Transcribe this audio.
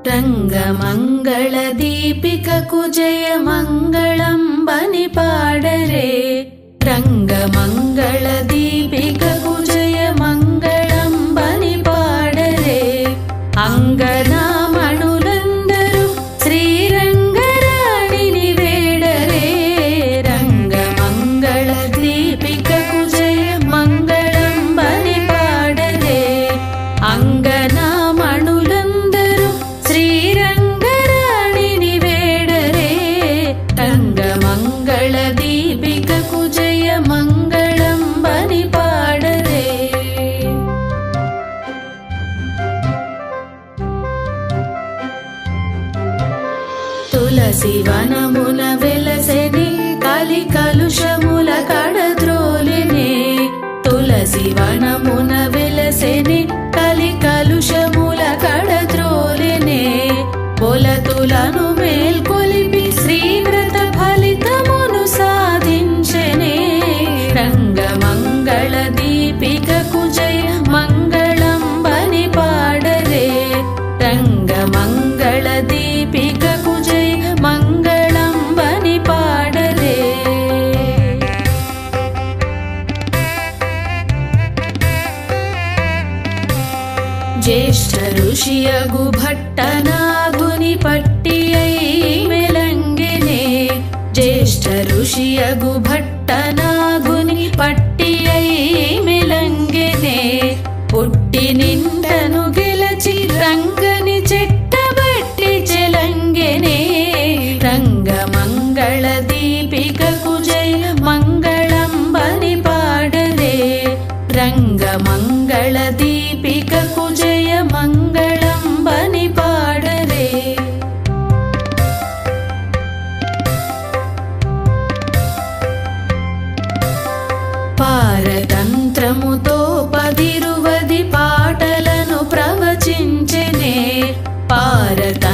రంగమంగళ దీపికకు జయ మంగళం బని పాడరే రంగమంగళ దీపికకు జయ మంగళం బని పాడరే అంగనామణులందరూ శ్రీరంగరాణిని వేడరే రంగమంగళ దీపికకు జయ మంగళం బని పాడరే అంగనామణులందరూ శ్రీరంగరాణిని వేడరే రంగమంగళ దీపికకు జయ మంగళం బని పాడరే తులసి వనమున వెలసెని కలి కలుషముల కడద్రోలెనే తులసి వనమున వెలసెని కలి కలుషముల కడద్రోలెనే పొలతులను మేల్కొలిపి శ్రీవ్రత ఫలితమును సాధించెనే రంగమంగళ దీపికకు జయ మంగళం బని పాడరే రంగమంగళ దీపికకు జయ మంగళం బని పాడరే జ్యేష్ఠ ఋషియగు భట్టనాగుని పట్టియై మెలంగెనే జ్యేష్ఠ ఋషియగు భట్టనాగుని పట్టియై మెలంగెనే పుట్టి నిండను గెలచి రంగని చెట్టబట్టి చెలంగెనే రంగమంగళ దీపికకు జయ మంగళం బని పాడరే రంగమంగళ దీపికకు జయ మంగళం బని పాడరే పారతంత్రముతో 10 పాటలను ప్రవచించెనే పారత